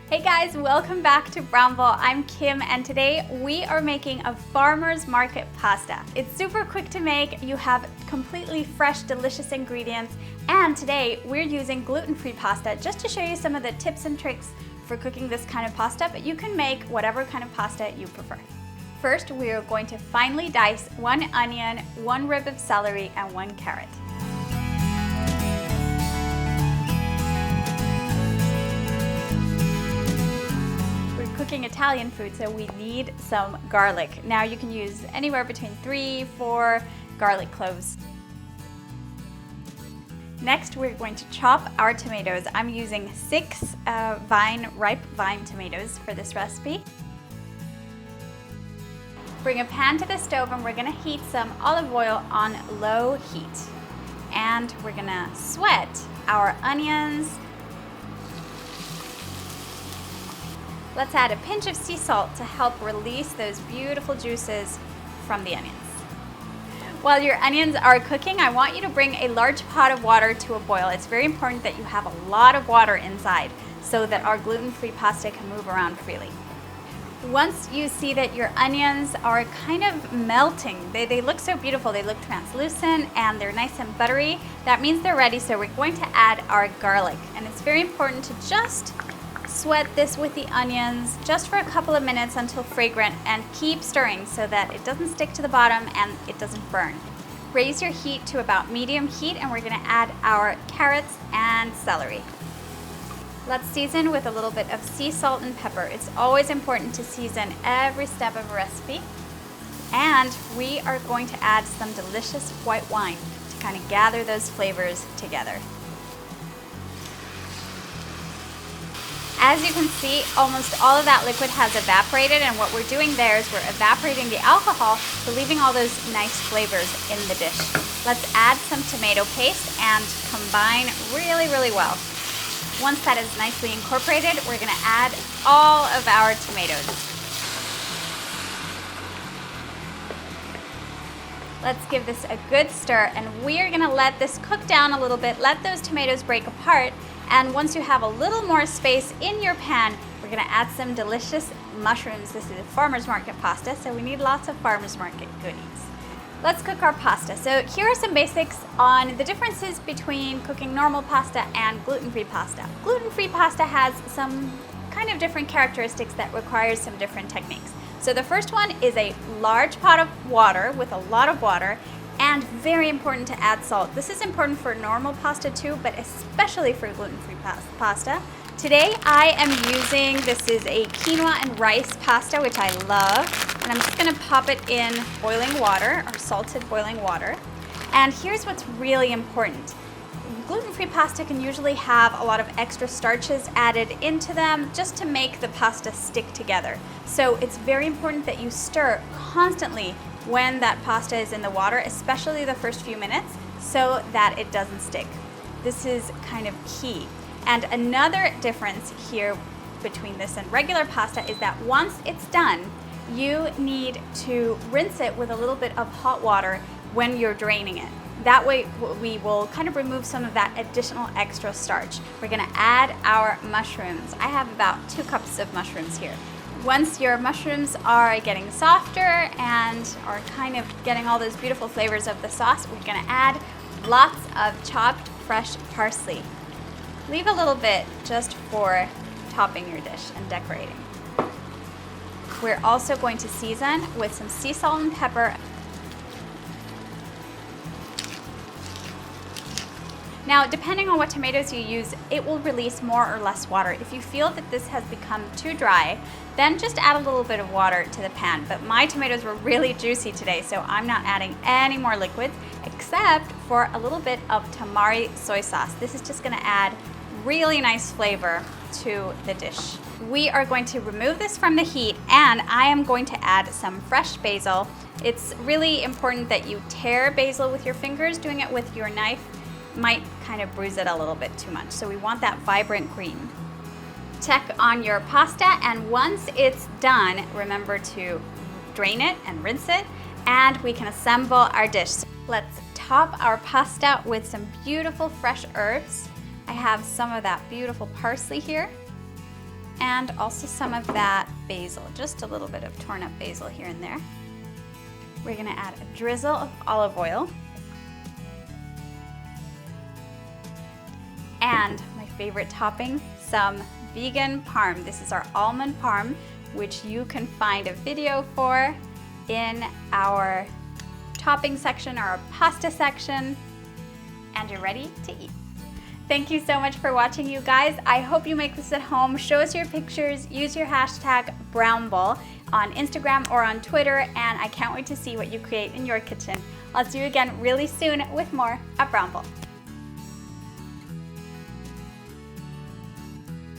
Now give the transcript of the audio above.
Hey guys, welcome back to Brownble. I'm Kim and today we are making a farmer's market pasta. It's super quick to make, you have completely fresh, delicious ingredients, and today we're using gluten-free pasta just to show you some of the tips and tricks for cooking this kind of pasta, but you can make whatever kind of pasta you prefer. First, we are going to finely dice 1 onion, 1 rib of celery, and 1 carrot. Cooking Italian food, so we need some garlic. Now you can use anywhere between 3-4 garlic cloves. Next, we're going to chop our tomatoes. I'm using 6 ripe vine tomatoes for this recipe. Bring a pan to the stove and we're going to heat some olive oil on low heat. And we're going to sweat our onions. Let's add a pinch of sea salt to help release those beautiful juices from the onions. While your onions are cooking, I want you to bring a large pot of water to a boil. It's very important that you have a lot of water inside so that our gluten-free pasta can move around freely. Once you see that your onions are kind of melting, they look so beautiful, they look translucent and they're nice and buttery, that means they're ready, so we're going to add our garlic. And it's very important to just sweat this with the onions just for a couple of minutes until fragrant and keep stirring so that it doesn't stick to the bottom and it doesn't burn. Raise your heat to about medium heat and we're going to add our carrots and celery. Let's season with a little bit of sea salt and pepper. It's always important to season every step of a recipe. And we are going to add some delicious white wine to kind of gather those flavors together. As you can see, almost all of that liquid has evaporated, and what we're doing there is we're evaporating the alcohol, but leaving all those nice flavors in the dish. Let's add some tomato paste and combine really, really well. Once that is nicely incorporated, we're going to add all of our tomatoes. Let's give this a good stir, and we're going to let this cook down a little bit, let those tomatoes break apart. And once you have a little more space in your pan, we're going to add some delicious mushrooms. This is a farmer's market pasta, so we need lots of farmer's market goodies. Let's cook our pasta. So here are some basics on the differences between cooking normal pasta and gluten-free pasta. Gluten-free pasta has some kind of different characteristics that requires some different techniques. So the first one is a large pot of water with a lot of water, and very important to add salt. This is important for normal pasta too, but especially for gluten-free pasta. Today I am using, this is a quinoa and rice pasta, which I love, and I'm just gonna pop it in boiling water, or salted boiling water. And here's what's really important. Gluten-free pasta can usually have a lot of extra starches added into them just to make the pasta stick together. So it's very important that you stir constantly when that pasta is in the water, especially the first few minutes, so that it doesn't stick. This is kind of key. And another difference here between this and regular pasta is that once it's done, you need to rinse it with a little bit of hot water when you're draining it. That way we will kind of remove some of that additional extra starch. We're gonna add our mushrooms. I have about 2 cups of mushrooms here. Once your mushrooms are getting softer and are kind of getting all those beautiful flavors of the sauce, we're gonna add lots of chopped fresh parsley. Leave a little bit just for topping your dish and decorating. We're also going to season with some sea salt and pepper. Now, depending on what tomatoes you use, it will release more or less water. If you feel that this has become too dry, then just add a little bit of water to the pan. But my tomatoes were really juicy today, so I'm not adding any more liquids except for a little bit of tamari soy sauce. This is just gonna add really nice flavor to the dish. We are going to remove this from the heat, and I am going to add some fresh basil. It's really important that you tear basil with your fingers. Doing it with your knife might kind of bruise it a little bit too much, so we want that vibrant green. Check on your pasta, and once it's done, remember to drain it and rinse it, and we can assemble our dish. Let's top our pasta with some beautiful fresh herbs. I have some of that beautiful parsley here. And and also some of that basil, just a little bit of torn up basil here and there. We're gonna add a drizzle of olive oil. And my favorite topping, some vegan parm. This is our almond parm, which you can find a video for in our topping section or our pasta section, and you're ready to eat. Thank you so much for watching, you guys. I hope you make this at home. Show us your pictures, use your hashtag Brownble on Instagram or on Twitter, and I can't wait to see what you create in your kitchen. I'll see you again really soon with more at Brownble.